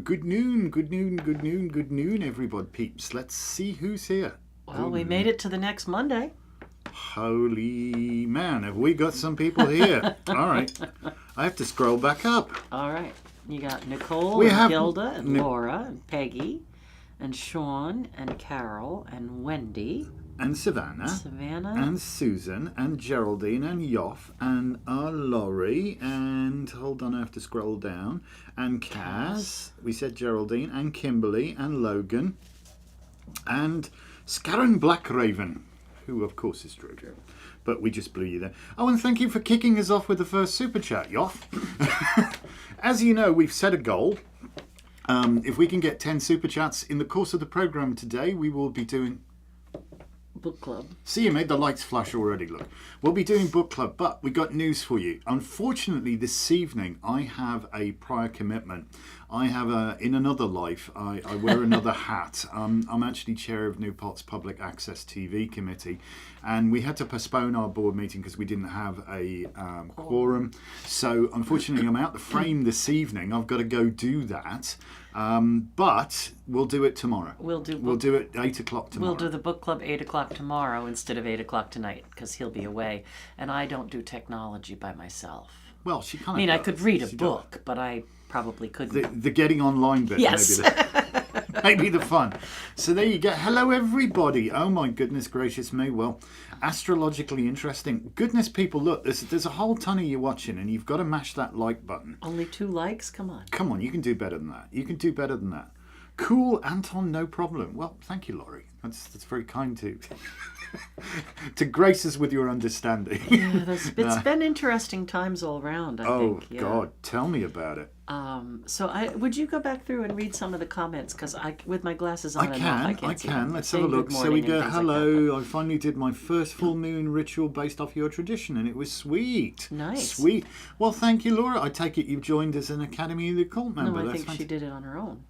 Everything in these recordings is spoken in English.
good noon, good noon, good noon, good noon, everybody peeps. Let's see who's here. Well, we made it to the next Monday. Holy man, have we got some people here? All right. I have to scroll back up. All right. You got Nicole and Gilda and Laura and Peggy and Sean and Carol and Wendy. And Savannah. And Susan and Geraldine and Yoff and Laurie and hold on, I have to scroll down. And Cass. We said Geraldine and Kimberly and Logan and Scarron Blackraven, who of course is true. But we just blew you there. Oh, and thank you for kicking us off with the first super chat, Yoff. As you know, we've set a goal. If we can get 10 super chats in the course of the program today, we will be doing book club. See, you made the lights flash already, look. We'll be doing book club, but we got news for you. Unfortunately, this evening, I have a prior commitment. I have in another life, I wear another hat. I'm actually chair of Newport's Public Access TV Committee, and we had to postpone our board meeting because we didn't have a quorum. So, unfortunately, I'm out the frame this evening. I've got to go do that. But we'll do it tomorrow. We'll do it 8 o'clock tomorrow. We'll do the book club 8 o'clock tomorrow instead of 8 o'clock tonight because he'll be away, and I don't do technology by myself. Well, she kind of. I mean, I could read a book, but I probably couldn't. The getting online bit, yes. Maybe the fun. So there you go. Hello, everybody. Oh my goodness gracious me. Well, astrologically interesting. Goodness, people, look. There's a whole ton of you watching, and you've got to mash that like button. Only 2 likes. Come on. Come on. You can do better than that. You can do better than that. Cool, Anton. No problem. Well, thank you, Laurie. That's very kind to grace us with your understanding. Yeah, it's been interesting times all around, I think. Oh, God, tell me about it. So would you go back through and read some of the comments? Because with my glasses on I can't see them. Let's have a look. So we go, hello, I finally did my first full moon ritual based off your tradition, and it was sweet. Nice. Sweet. Well, thank you, Laura. I take it you've joined as an Academy of the Occult member. No, I think she did it on her own.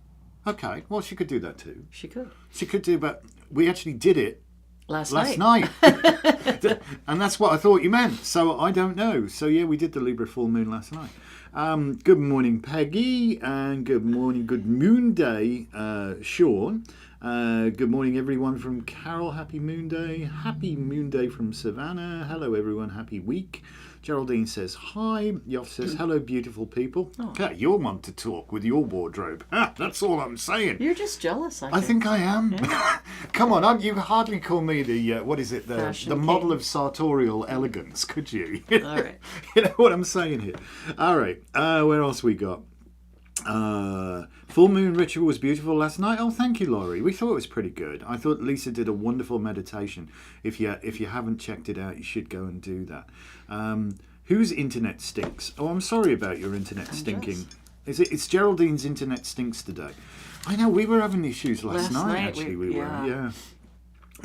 Okay, well, she could do that too. She could. She could do, but we actually did it last night. And that's what I thought you meant. So I don't know. So yeah, we did the Libra full moon last night. Good morning, Peggy, and good morning, good moon day, Sean. Good morning, everyone from Carol. Happy moon day. Happy moon day from Savannah. Hello, everyone. Happy week. Geraldine says hi. Yoff says hello, beautiful people. Oh. Okay, you're one to talk with your wardrobe. That's all I'm saying. You're just jealous. I think I am. Yeah. Come on, you hardly call me the what is it? The model of sartorial elegance, could you? All right. You know what I'm saying here. All right. Where else we got? Full moon ritual was beautiful last night. Oh, thank you, Laurie. We thought it was pretty good. I thought Lisa did a wonderful meditation. If you haven't checked it out, you should go and do that. Whose internet stinks? Oh, I'm sorry about your internet stinking. It's Geraldine's internet stinks today. I know we were having issues last night. Actually, we were. Yeah.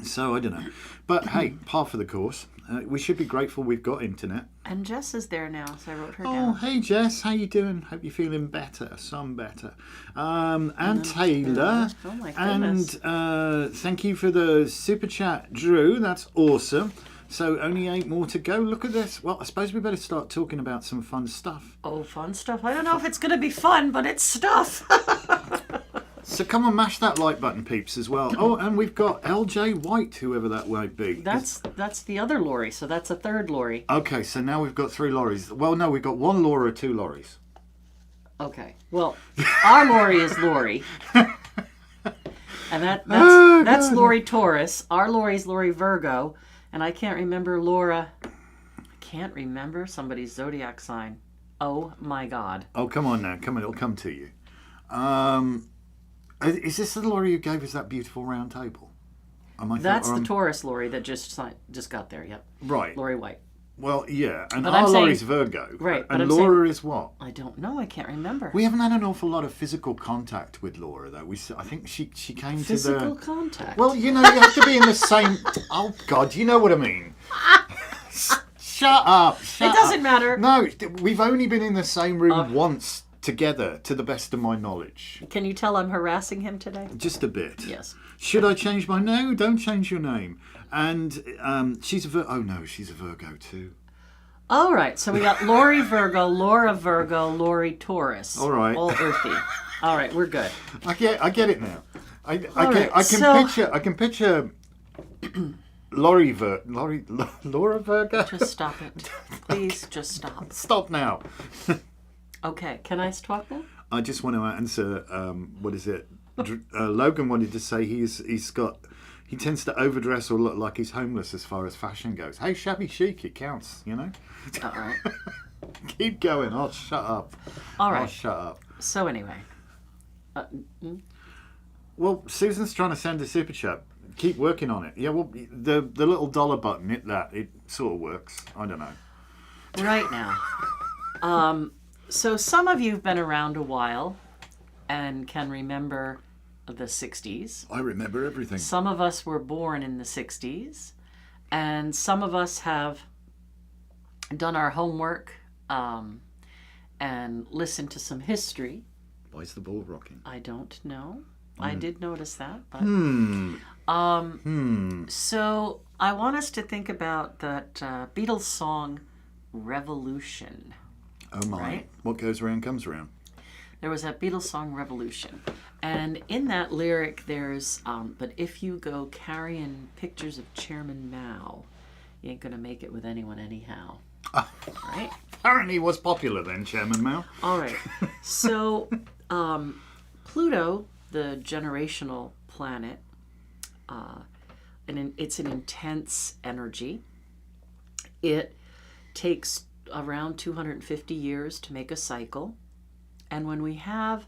So I don't know, but hey, par for the course. We should be grateful we've got internet. And Jess is there now, so I wrote her down. Oh, hey Jess, how you doing? Hope you're feeling better, some better. And Taylor. Oh my goodness. And thank you for the super chat, Drew. That's awesome. So only 8 more to go. Look at this. Well, I suppose we better start talking about some fun stuff. Oh, fun stuff. I don't know if it's going to be fun, but it's stuff. So come on, mash that like button, peeps, as well. Oh, and we've got LJ White, whoever that might be. That's the other Laurie, so that's a third Laurie. Okay, so now we've got 3 Lauries. Well, no, we've got 1 Laura, 2 Lauries. Okay, well, our Laurie is Laurie. And that's Laurie Taurus. Our Laurie's Laurie Virgo. And I can't remember Laura. I can't remember somebody's zodiac sign. Oh, my God. Oh, come on now. Come on, it'll come to you. Is this the Laurie who gave us that beautiful round table? That's the Taurus Laurie that just got there, yep. Right. Laurie White. Well, yeah, and our Laurie's Virgo. Right. And Laura is what? I don't know, I can't remember. We haven't had an awful lot of physical contact with Laura, though. I think she came physical contact? Well, you have to be in the same... Oh, God, you know what I mean. Shut up. It doesn't matter. No, we've only been in the same room once together, to the best of my knowledge. Can you tell I'm harassing him today? Just a bit. Yes. Should I change my name? No, don't change your name. And she's a Virgo. Oh, no, she's a Virgo too. All right, so we got Laurie Virgo, Laura Virgo, Laurie Taurus. All right. All earthy. All right, we're good. I get it now. I can picture Laura Virgo. Just stop it. Please just stop. Stop now. Okay, can I talk now? I just want to answer, what is it? Logan wanted to say he tends to overdress or look like he's homeless as far as fashion goes. Hey, shabby chic, it counts, you know? All right. Keep going, I'll shut up. All right. I'll shut up. So anyway. Well, Susan's trying to send a super chat. Keep working on it. Yeah, well, the little dollar button, hit that. It sort of works. I don't know. Right now. So some of you have been around a while and can remember the 60s. I remember everything. Some of us were born in the 60s, and some of us have done our homework and listened to some history. Why is the ball rocking? I don't know. I did notice that. But, So I want us to think about that Beatles song, Revolution. Oh my. Right? What goes around comes around. There was that Beatles song, Revolution. And in that lyric, there's, but if you go carrying pictures of Chairman Mao, you ain't going to make it with anyone anyhow. Right? Apparently he was popular then, Chairman Mao. All right. So Pluto, the generational planet, and it's an intense energy. It takes around 250 years to make a cycle. And when we have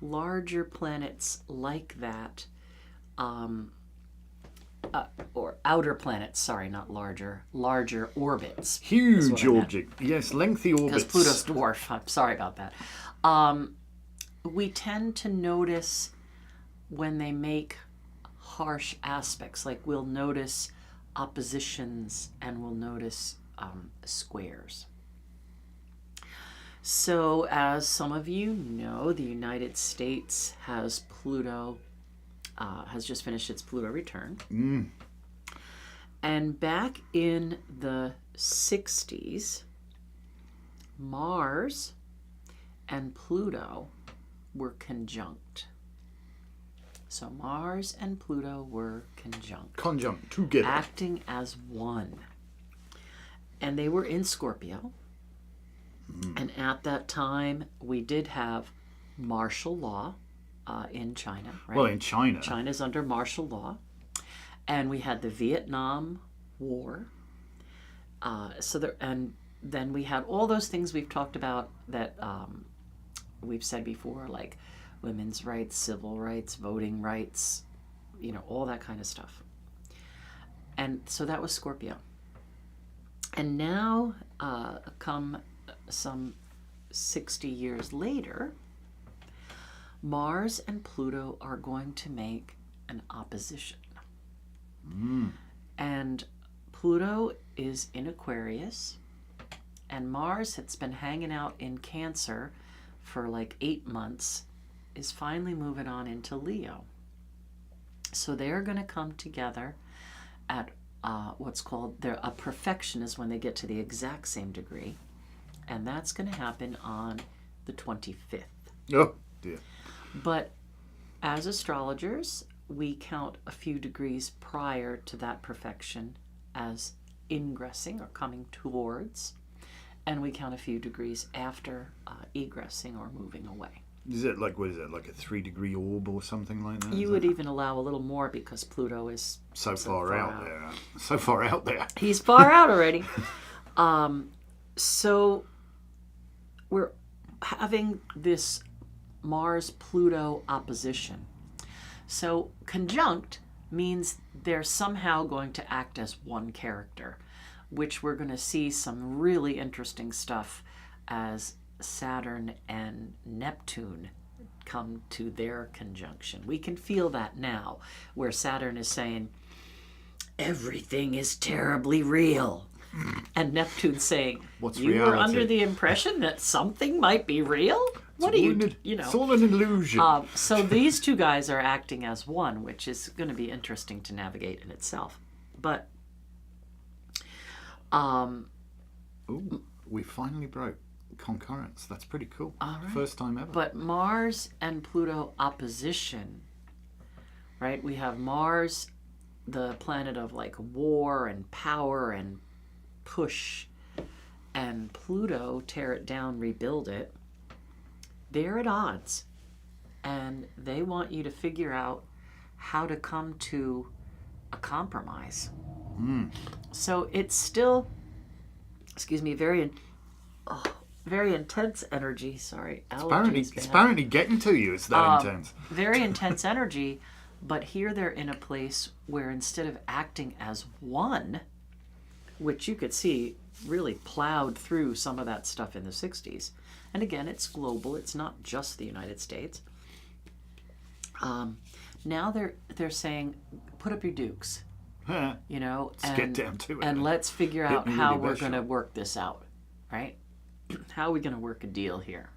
larger planets like that, or outer planets, sorry, not larger orbits. Huge object. Yes, lengthy orbits. Because Pluto's dwarf. I'm sorry about that. We tend to notice when they make harsh aspects, like we'll notice oppositions and we'll notice squares. So, as some of you know, the United States has Pluto, has just finished its Pluto return. And back in the 60s, Mars and Pluto were conjunct. So Mars and Pluto were conjunct. Conjunct, together. Acting as one. And they were in Scorpio. And at that time, we did have martial law in China. Right? Well, in China. China's under martial law. And we had the Vietnam War. And then we had all those things we've talked about that we've said before, like women's rights, civil rights, voting rights, all that kind of stuff. And so that was Scorpio. And now, come some 60 years later, Mars and Pluto are going to make an opposition. And Pluto is in Aquarius, and Mars, that's been hanging out in Cancer for like 8 months, is finally moving on into Leo. So they're going to come together at what's called a perfection, is when they get to the exact same degree. And that's going to happen on the 25th. Oh, dear. But as astrologers, we count a few degrees prior to that perfection as ingressing or coming towards. And we count a few degrees after egressing or moving away. Is it like, what is it, like a 3-degree orb or something like that? You would even allow a little more because Pluto is so far out there. So far out there. He's far out already. So we're having this Mars-Pluto opposition. So conjunct means they're somehow going to act as one character, which we're going to see some really interesting stuff as Saturn and Neptune come to their conjunction. We can feel that now, where Saturn is saying, everything is terribly real. And Neptune's saying, what's you reality? were under the impression that something might be real? What are you, It's all an illusion. So these two guys are acting as one, which is going to be interesting to navigate in itself. But, Ooh, we finally broke. concurrence. That's pretty cool. All right. First time ever. But Mars and Pluto opposition, right? We have Mars, the planet of like war and power and push, and Pluto, tear it down, rebuild it. They're at odds, and they want you to figure out how to come to a compromise. So it's still, very intense energy. Sorry, It's apparently getting to you. It's that intense. Very intense energy, but here they're in a place where instead of acting as one, which you could see really plowed through some of that stuff in the 60s. And again, it's global. It's not just the United States. Now they're saying, put up your dukes, you know, Let's get down to it. and let's figure out me how with your we're best going to shot. work this out, right? How are we going to work a deal here?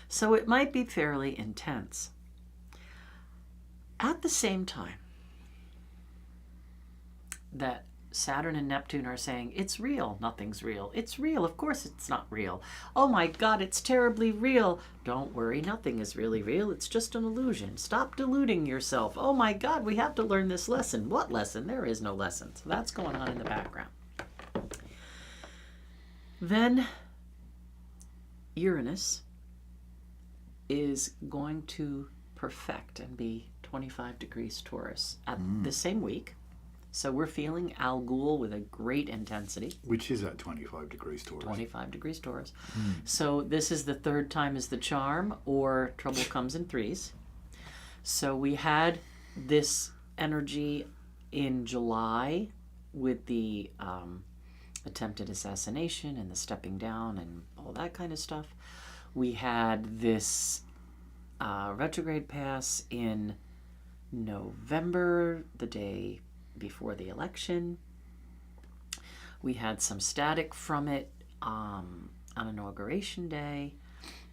So it might be fairly intense. At the same time that Saturn and Neptune are saying, it's real, nothing's real. It's real, of course it's not real. Oh my God, it's terribly real. Don't worry, nothing is really real. It's just an illusion. Stop deluding yourself. Oh my God, we have to learn this lesson. What lesson? There is no lesson. So that's going on in the background. Then Uranus is going to perfect and be 25 degrees Taurus at the same week. So we're feeling Al Ghul with a great intensity. Which is at 25 degrees Taurus. 25 degrees Taurus. So this is the third time is the charm, or trouble comes in threes. So we had this energy in July with the attempted assassination and the stepping down and all that kind of stuff. We had this retrograde pass in November, the day before the election. We had some static from it on Inauguration Day,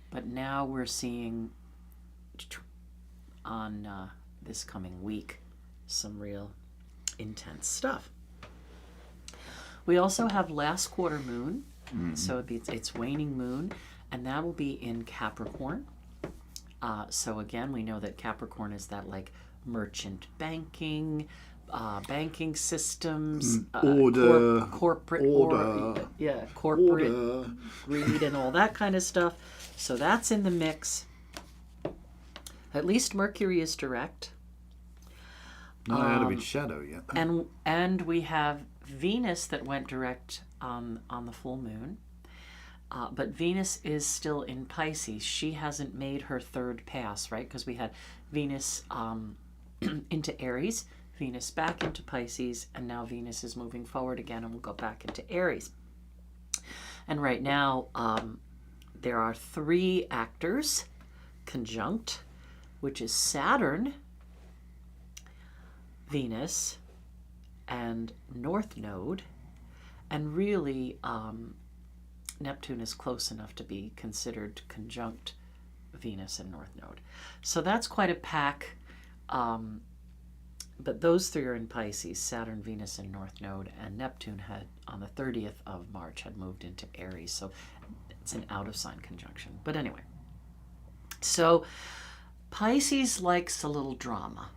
but now we're seeing on this coming week some real intense stuff. We also have last quarter moon, so it's waning moon, and that will be in Capricorn. So again, we know that Capricorn is that like merchant banking, banking systems, order, corporate order, corporate order. greed and all that kind of stuff. So that's in the mix. At least Mercury is direct. Not out of its shadow yet. And we have Venus that went direct on the full moon. But Venus is still in Pisces. She hasn't made her third pass, right? Because we had Venus into Aries, Venus back into Pisces, and now Venus is moving forward again and will go back into Aries. And right now, there are three actors conjunct, which is Saturn, Venus, and North Node. And really, Neptune is close enough to be considered conjunct Venus and North Node. So that's quite a pack. But those three are in Pisces, Saturn, Venus, and North Node. And Neptune had, on the 30th of March, had moved into Aries. So it's an out-of-sign conjunction. But anyway. So Pisces likes a little drama.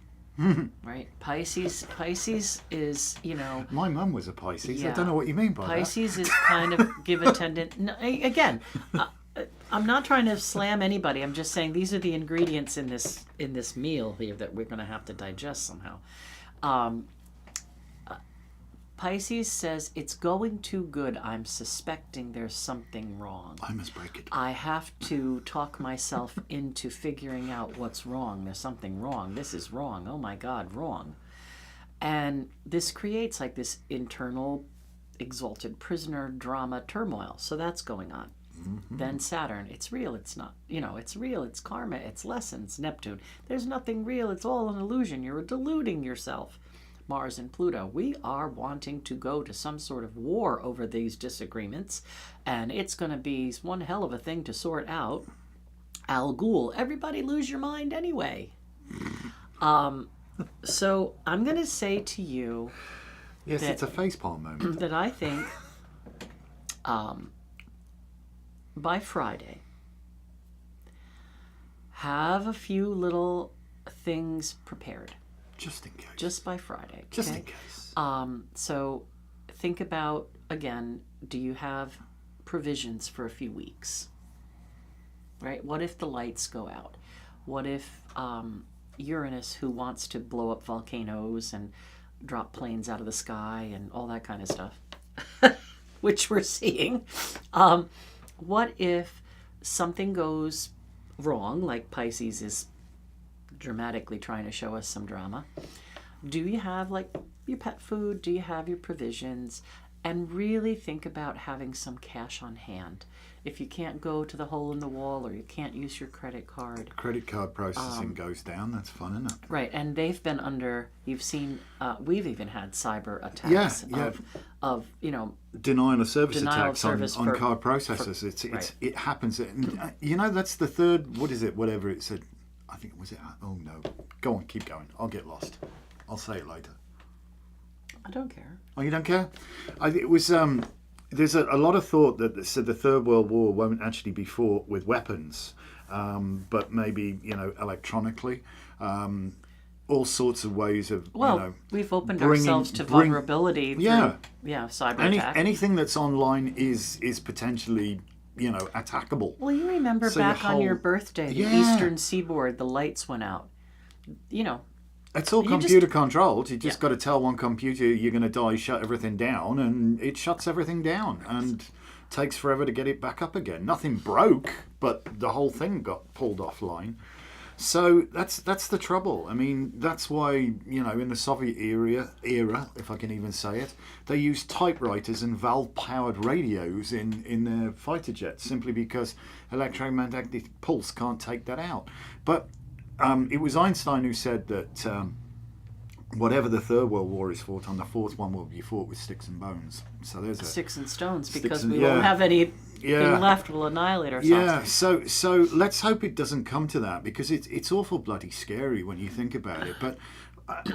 Right? Pisces is, you know... My mum was a Pisces. Yeah. I don't know what you mean by Pisces is kind of give attendant. No, again, I'm not trying to slam anybody. I'm just saying these are the ingredients in this meal here that we're going to have to digest somehow. Pisces says, it's going too good. I'm suspecting there's something wrong. that. I must break it. I have to talk myself into figuring out what's wrong. There's something wrong. This is wrong. Oh my God, wrong. And this creates like this internal exalted prisoner drama turmoil. So that's going on. Then Saturn, it's real, it's not. You know, it's real, it's karma, it's lessons. Neptune, there's nothing real, it's all an illusion. You're deluding yourself. Mars and Pluto, we are wanting to go to some sort of war over these disagreements, and it's going to be one hell of a thing to sort out. Al Ghul, everybody lose your mind anyway. So I'm going to say to you Yes, it's a facepalm moment. that I think by Friday, have a few little things prepared. Just in case. Just by Friday. Just in case. So think about, again, do you have provisions for a few weeks? Right? What if the lights go out? What if Uranus, who wants to blow up volcanoes and drop planes out of the sky and all that kind of stuff, which we're seeing, what if something goes wrong, like Pisces is dramatically trying to show us some drama? Do you have like your pet food? Do you have your provisions? And really think about having some cash on hand. If you can't go to the hole in the wall or you can't use your credit card. Credit card processing goes down. That's fun, isn't it? Right, and they've been under, you've seen, we've even had cyber attacks of denial of service Denial of attacks service on for- card processors. It happens. That's the third. What is it? Whatever it said. I think was it. Oh no. Go on. Keep going. I'll get lost. I'll say it later. I don't care. Oh, you don't care? It was. There's a lot of thought that said the Third World War won't actually be fought with weapons, but maybe electronically. All sorts of ways of we've opened ourselves to vulnerability through cyber attack. Anything that's online is potentially attackable. Well, you remember So back on your birthday, the Eastern Seaboard, the lights went out. It's all computer controlled. You just got to tell one computer you're going to die, shut everything down, and it shuts everything down and takes forever to get it back up again. Nothing broke, but the whole thing got pulled offline. So that's the trouble. I mean, that's why, in the Soviet era, if I can even say it, they used typewriters and valve-powered radios in their fighter jets, simply because electromagnetic pulse can't take that out. But it was Einstein who said that whatever the Third World War is fought on, the fourth one will be fought with sticks and bones. So there's sticks and stones, because and- we won't have anything Yeah. left. We'll annihilate ourselves. Yeah, so let's hope it doesn't come to that, because it's awful bloody scary when you think about it. But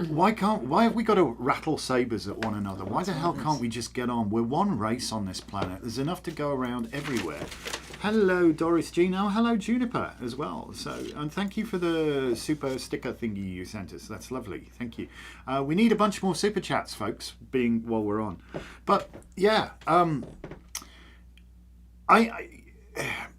why have we got to rattle sabers at one another? Why the hell can't we just get on? We're one race on this planet. There's enough to go around everywhere. Hello, Doris Gino. Hello, Juniper, as well. And thank you for the super sticker thingy you sent us. That's lovely. Thank you. We need a bunch more super chats, folks, while we're on. But yeah,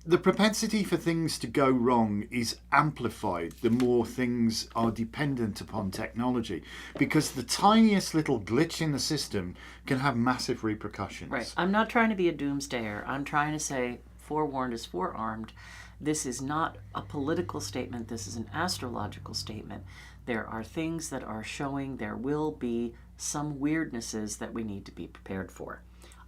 the propensity for things to go wrong is amplified the more things are dependent upon technology, because the tiniest little glitch in the system can have massive repercussions. Right. I'm not trying to be a doomsdayer. I'm trying to say, forewarned is forearmed. This is not a political statement. This is an astrological statement. There are things that are showing there will be some weirdnesses that we need to be prepared for.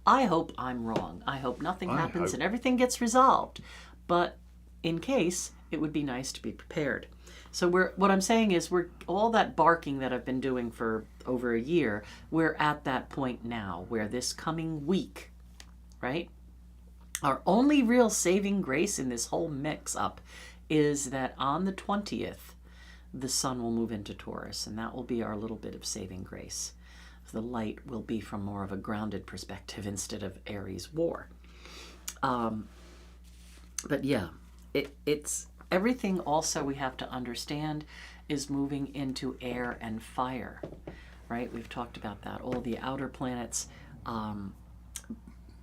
I hope I'm wrong. I hope nothing happens and everything gets resolved. But in case, it would be nice to be prepared. So what I'm saying is, all that barking that I've been doing for over a year, we're at that point now where this coming week, right? Our only real saving grace in this whole mix-up is that on the 20th, the sun will move into Taurus, and that will be our little bit of saving grace. The light will be from more of a grounded perspective instead of Aries war. But yeah, it's everything also we have to understand is moving into air and fire, right? We've talked about that. All the outer planets,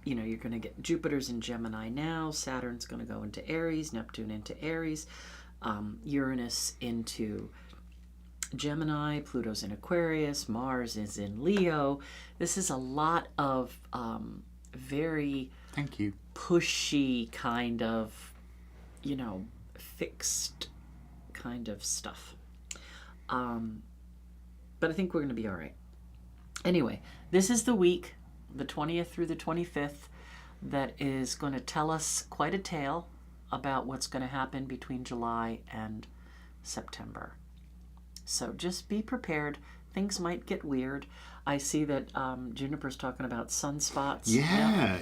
you're going to get Jupiter's in Gemini now, Saturn's going to go into Aries, Neptune into Aries, Uranus into Gemini, Pluto's in Aquarius, Mars is in Leo. This is a lot of very pushy kind of, fixed kind of stuff. But I think we're going to be all right. Anyway, this is the week, the 20th through the 25th, that is going to tell us quite a tale about what's going to happen between July and September. So just be prepared. Things might get weird. I see that Juniper's talking about sunspots. Yeah.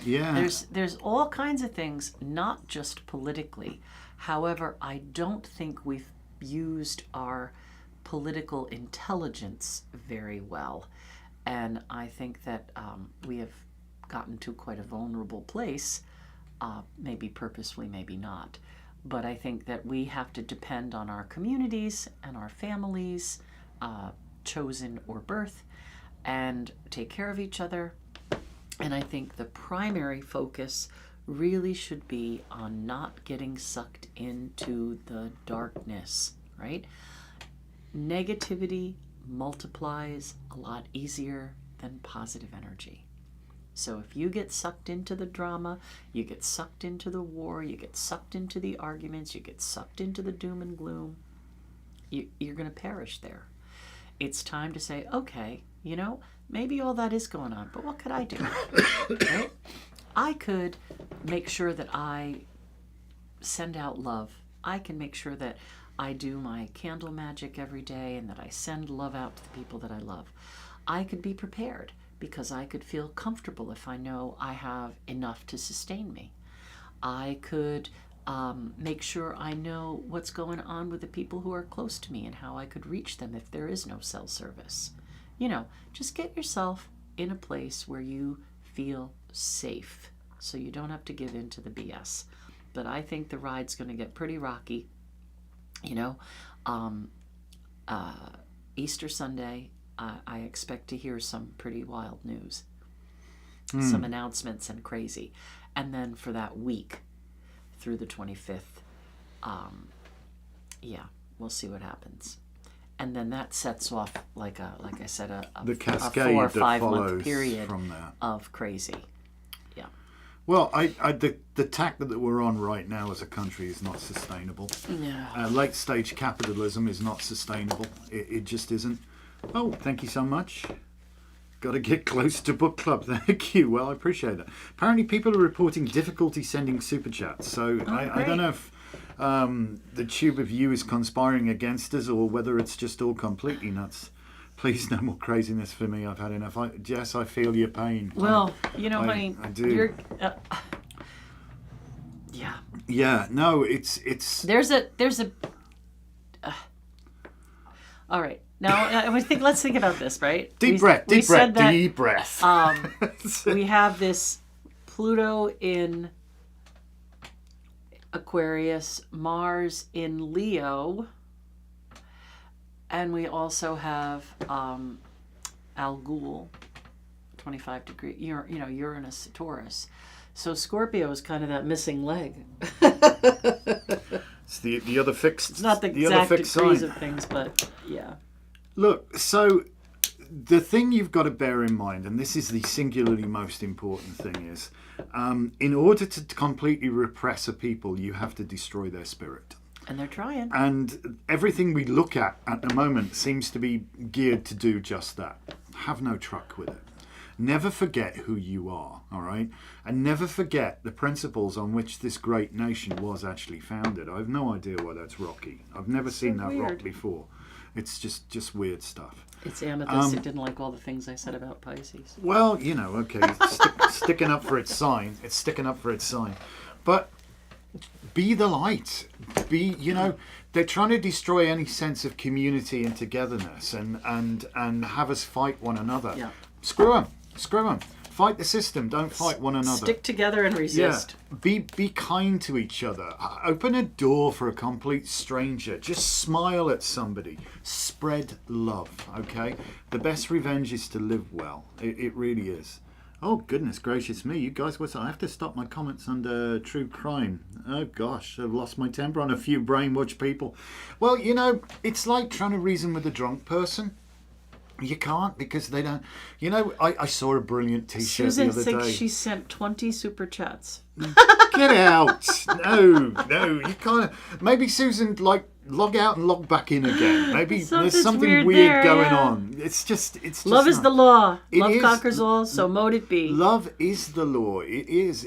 There's all kinds of things, not just politically. However, I don't think we've used our political intelligence very well. And I think that we have gotten to quite a vulnerable place maybe purposefully, maybe not. But I think that we have to depend on our communities and our families, chosen or birth, and take care of each other. And I think the primary focus really should be on not getting sucked into the darkness, right? Negativity multiplies a lot easier than positive energy. So if you get sucked into the drama, you get sucked into the war, you get sucked into the arguments, you get sucked into the doom and gloom, you're going to perish there. It's time to say, okay, maybe all that is going on, but what could I do? Right? I could make sure that I send out love. I can make sure that I do my candle magic every day and that I send love out to the people that I love. I could be prepared because I could feel comfortable if I know I have enough to sustain me. I could make sure I know what's going on with the people who are close to me and how I could reach them if there is no cell service. Just get yourself in a place where you feel safe so you don't have to give in to the BS. But I think the ride's going to get pretty rocky. Easter Sunday, I expect to hear some pretty wild news, some announcements and crazy. And then for that week through the 25th, we'll see what happens. And then that sets off, like I said, the cascade a 4 or that 5 follows month period from that. of crazy. Yeah. Well, the tack that we're on right now as a country is not sustainable. No. Late stage capitalism is not sustainable. It just isn't. Oh, thank you so much. Got to get close to book club. Thank you. Well, I appreciate that. Apparently, people are reporting difficulty sending super chats. So I don't know if the tube of you is conspiring against us or whether it's just all completely nuts. Please, no more craziness for me. I've had enough. Jess, I feel your pain. Well, honey, I do. You're, yeah. Yeah. No, it's. There's a. All right. Now, let's think about this, right? Deep breath. We have this Pluto in Aquarius, Mars in Leo, and we also have Al Ghul, 25 degree, Uranus, Taurus. So Scorpio is kind of that missing leg. It's the other fixed. It's not the exact degrees of things, but yeah. Look, so the thing you've got to bear in mind, and this is the singularly most important thing, is in order to completely repress a people, you have to destroy their spirit. And they're trying. And everything we look at the moment seems to be geared to do just that. Have no truck with it. Never forget who you are, all right? And never forget the principles on which this great nation was actually founded. I have no idea why that's rocky. I've never seen that rock before. It's just weird stuff. It's amethyst. It didn't like all the things I said about Pisces. Well, okay, sticking up for its sign. It's sticking up for its sign. But be the light. They're trying to destroy any sense of community and togetherness and have us fight one another. Yeah. Screw them. Fight the system. Don't fight one another. Stick together and resist. Yeah. Be kind to each other. Open a door for a complete stranger. Just smile at somebody. Spread love, okay? The best revenge is to live well. It really is. Oh, goodness gracious me. You guys, I have to stop my comments under true crime. Oh, gosh. I've lost my temper on a few brainwashed people. Well, it's like trying to reason with a drunk person. You can't because they don't. I saw a brilliant T-shirt the other day. Susan thinks she sent 20 super chats. Get out! No, you can't. Maybe Susan, log out and log back in again. Maybe there's something weird going on. It's just love is the law. Love conquers all, so mote it be. Love is the law. It is.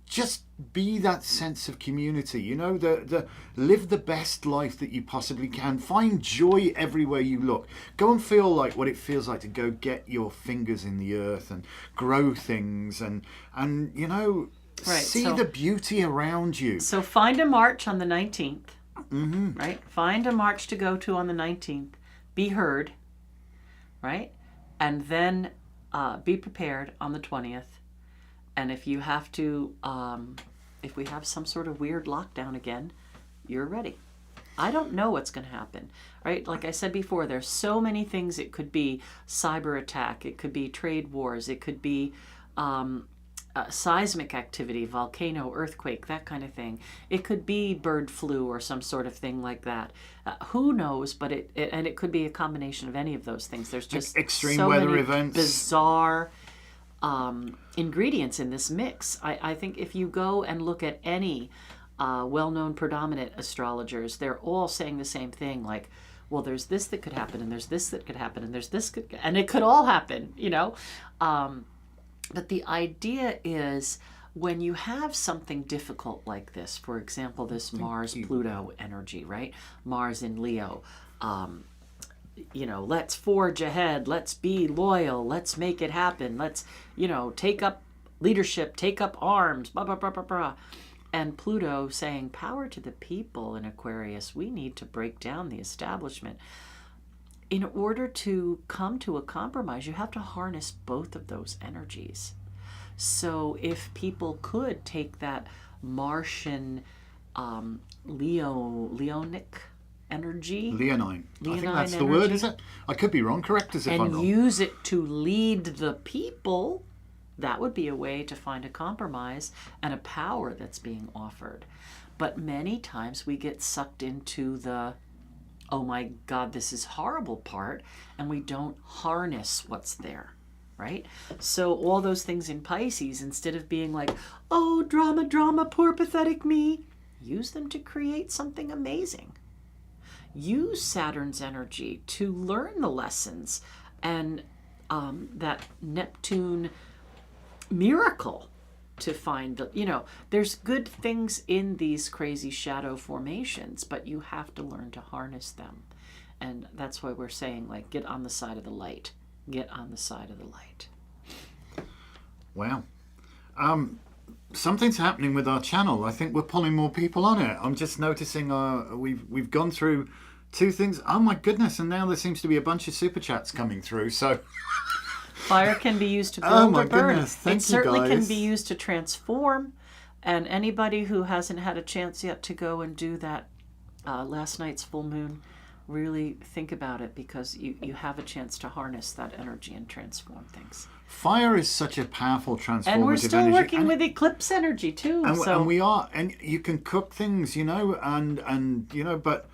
Just be that sense of community. Live the best life that you possibly can. Find joy everywhere you look. Go and feel like what it feels like to go get your fingers in the earth and grow things and see the beauty around you. So find a march on the 19th. Mm-hmm. Right? Find a march to go to on the 19th. Be heard. Right? And then be prepared on the 20th. And if you have to, if we have some sort of weird lockdown again, you're ready. I don't know what's going to happen, right? Like I said before, there's so many things. It could be cyber attack. It could be trade wars. It could be seismic activity, volcano, earthquake, that kind of thing. It could be bird flu or some sort of thing like that. Who knows? But it could be a combination of any of those things. There's just extreme so weather many events, bizarre ingredients in this mix. I think if you go and look at any well-known predominant astrologers, they're all saying the same thing, like, well, there's this that could happen, and there's this that could happen, and there's this could, and it could all happen, you know. But the idea is, when you have something difficult like this, for example, this Mars-Pluto energy, right? Mars in Leo, you know, let's forge ahead, let's be loyal, let's make it happen, let's, you know, take up leadership, take up arms, blah, blah, blah, blah, blah. And Pluto saying, power to the people in Aquarius, we need to break down the establishment. In order to come to a compromise, you have to harness both of those energies. So if people could take that Martian Leonic energy. Leonine. I think that's energy, the word, is it? I could be wrong. Correct us if I'm and wrong. use it to lead the people. That would be a way to find a compromise and a power that's being offered. But many times we get sucked into the, oh my God, this is horrible part, and we don't harness what's there, right? So all those things in Pisces, instead of being like, oh, drama, drama, poor pathetic me, use them to create something amazing. Use Saturn's energy to learn the lessons and that Neptune miracle to find the, you know, there's good things in these crazy shadow formations, but you have to learn to harness them. And that's why we're saying, like, get on the side of the light. Get on the side of the light. Wow. Something's happening with our channel. I think we're pulling more people on it. I'm just noticing we've gone through 2 things. Oh my goodness, and now there seems to be a bunch of super chats coming through, so Fire can be used to build or burn. Goodness. Thank it certainly you can guys. be used to transform. And anybody who hasn't had a chance yet to go and do that last night's full moon, really think about it, because you have a chance to harness that energy and transform things. Fire is such a powerful transformative energy. And we're still working with eclipse energy too. And we are, and you can cook things, you know, and you know, but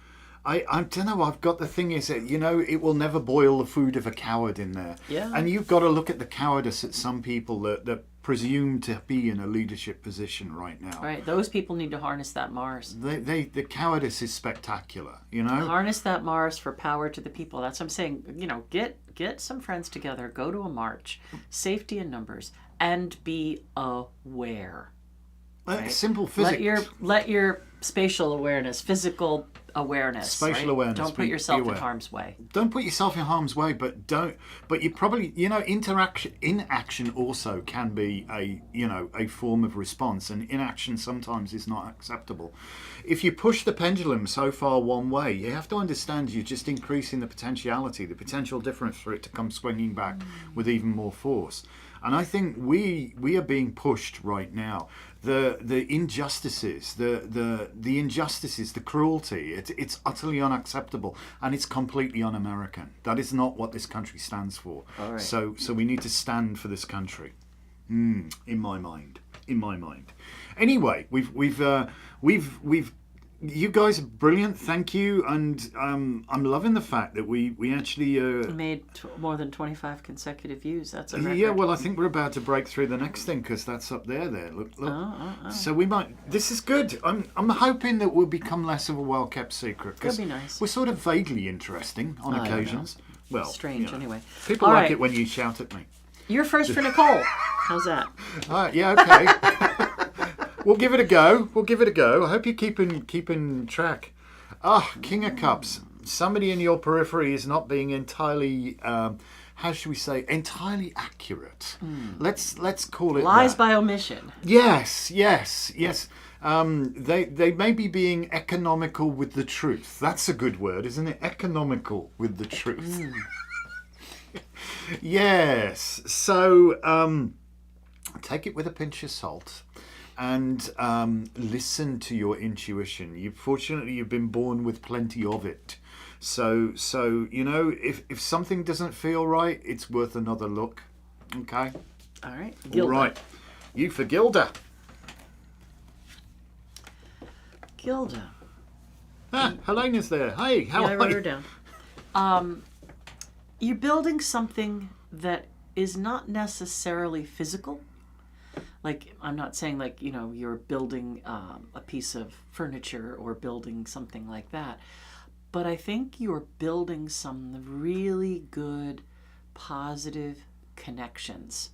I don't know, I've got the thing is that, you know, it will never boil the food of a coward in there. Yeah. And you've got to look at the cowardice at some people that presume to be in a leadership position right now. Right, those people need to harness that Mars. The cowardice is spectacular, you know. Harness that Mars for power to the people. That's what I'm saying. You know, get some friends together, go to a march, safety in numbers, and be aware. Right? Simple physics. Let your spatial awareness, physical awareness, spatial right? awareness. Don't put yourself in harm's way. Don't put yourself in harm's way, but you probably, you know, inaction also can be a form of response, and inaction sometimes is not acceptable. If you push the pendulum so far one way, you have to understand you're just increasing the potential difference for it to come swinging back with even more force. And I think we are being pushed right now. The injustices, the injustices, the cruelty, it's utterly unacceptable, and it's completely un-American. That is not what this country stands for. All right. So we need to stand for this country. In my mind. Anyway, we've you guys are brilliant, thank you, and I'm loving the fact that we actually made more than 25 consecutive views. That's a record. Yeah, well, I think we're about to break through the next thing, because that's up there. Look. So we might. This is good. I'm hoping that we'll become less of a well-kept secret, because That'd be nice. we're sort of vaguely interesting on occasions. Well, strange, you know, anyway. People All like right. it when you shout at me. You're first for Nicole. How's that? All right, yeah, okay. We'll give it a go. I hope you're keeping track. King of Cups. Somebody in your periphery is not being entirely, how should we say, entirely accurate. Let's call it Lies that. by omission. Yes. They may be being economical with the truth. That's a good word, isn't it? Economical with the truth. Yes. So, take it with a pinch of salt and listen to your intuition. Fortunately, you've been born with plenty of it. So you know, if something doesn't feel right, it's worth another look. Okay? All right. Gilda. All right. You for Gilda. Gilda. Helena's there. Hey, how I are wrote you? her down. You're building something that is not necessarily physical. Like, I'm not saying like, you know, you're building a piece of furniture or building something like that. But I think you're building some really good, positive connections.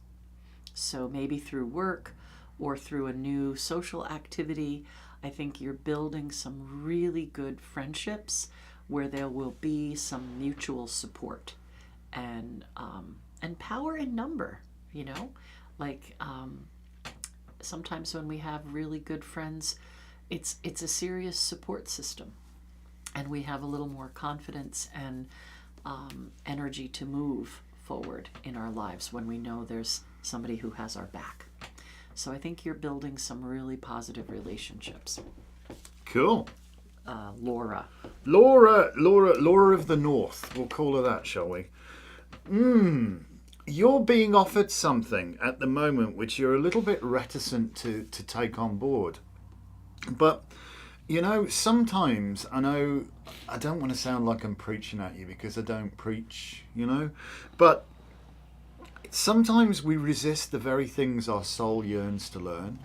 So maybe through work or through a new social activity, I think you're building some really good friendships where there will be some mutual support and power in number, you know? Like sometimes when we have really good friends, it's a serious support system. And we have a little more confidence and energy to move forward in our lives when we know there's somebody who has our back. So I think you're building some really positive relationships. Cool. Laura of the North. We'll call her that, shall we? You're being offered something at the moment which you're a little bit reticent to take on board. But, you know, sometimes, I know I don't want to sound like I'm preaching at you because I don't preach, you know, but sometimes we resist the very things our soul yearns to learn.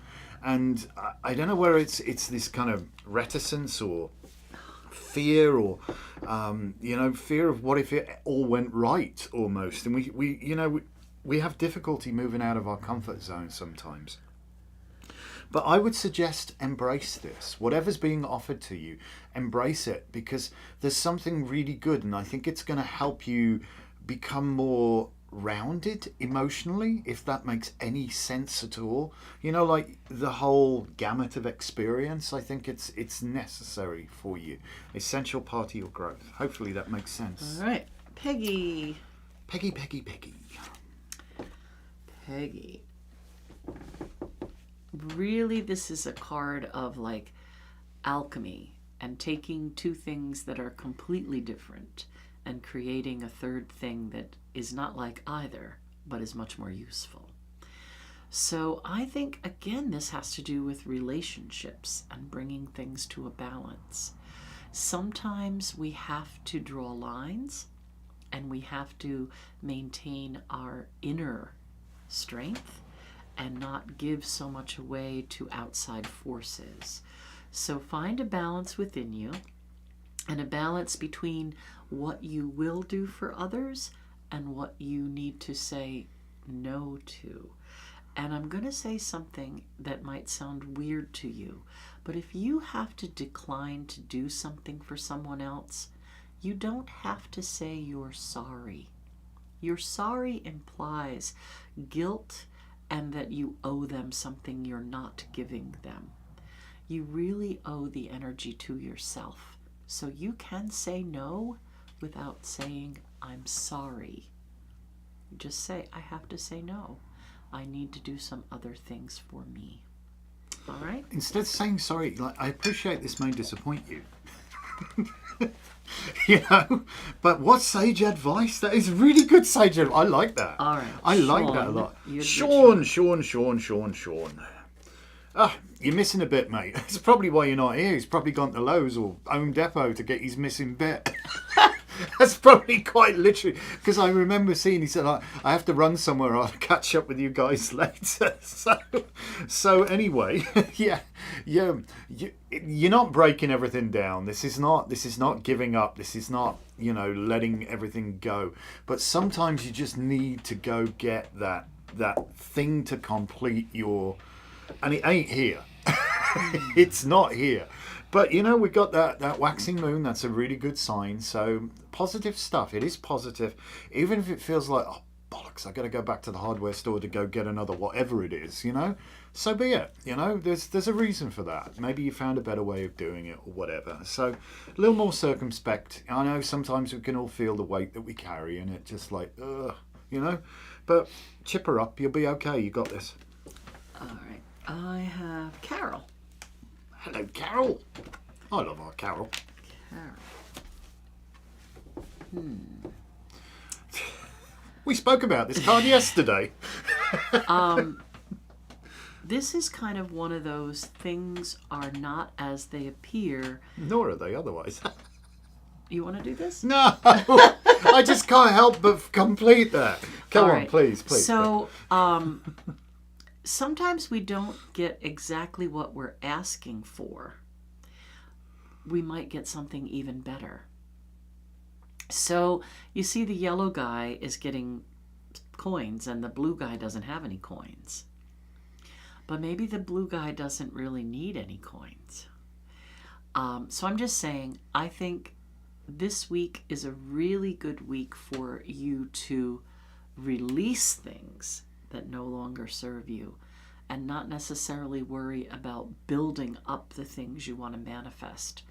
And I don't know where it's this kind of reticence or fear or, you know, fear of what if it all went right almost. And we have difficulty moving out of our comfort zone sometimes. But I would suggest embrace this. Whatever's being offered to you, embrace it, because there's something really good, and I think it's going to help you become more rounded emotionally, if that makes any sense at all. You know, like the whole gamut of experience, I think it's necessary for you. Essential part of your growth. Hopefully that makes sense. All right. Peggy. Really, this is a card of like alchemy and taking two things that are completely different and creating a third thing that is not like either, but is much more useful. So I think, again, this has to do with relationships and bringing things to a balance. Sometimes we have to draw lines and we have to maintain our inner strength and not give so much away to outside forces. So find a balance within you and a balance between what you will do for others and what you need to say no to. And I'm going to say something that might sound weird to you, but if you have to decline to do something for someone else, you don't have to say you're sorry. Your sorry implies guilt and that you owe them something you're not giving them. You really owe the energy to yourself. So you can say no without saying, I'm sorry. You just say, I have to say no. I need to do some other things for me. All right? Instead of saying sorry, like, I appreciate this may disappoint you. You know, but what sage advice? That is really good sage advice. I like that. All right. I like that a lot. Sean. Ah, you're missing a bit, mate. That's probably why you're not here. He's probably gone to Lowe's or Home Depot to get his missing bit. That's probably quite literally, because I remember seeing, he said, I have to run somewhere, I'll catch up with you guys later. So anyway, you're not breaking everything down. This is not giving up. This is not, letting everything go. But sometimes you just need to go get that thing to complete your, and it ain't here. It's not here. But, we got that waxing moon. That's a really good sign. So positive stuff. It is positive. Even if it feels like, oh, bollocks, I got to go back to the hardware store to go get another whatever it is, So be it. There's a reason for that. Maybe you found a better way of doing it or whatever. So a little more circumspect. I know sometimes we can all feel the weight that we carry and it just like, ugh, But chip her up. You'll be okay. You got this. All right. I have Carol. Hello, Carol. I love our Carol. Carol. We spoke about this card yesterday. This is kind of one of those things are not as they appear. Nor are they otherwise. You want to do this? No, I just can't help but complete that. Come All on, right. please. So, sometimes we don't get exactly what we're asking for. We might get something even better. So, you see the yellow guy is getting coins and the blue guy doesn't have any coins. But maybe the blue guy doesn't really need any coins. So I'm just saying, I think this week is a really good week for you to release things that no longer serve you and not necessarily worry about building up the things you want to manifest.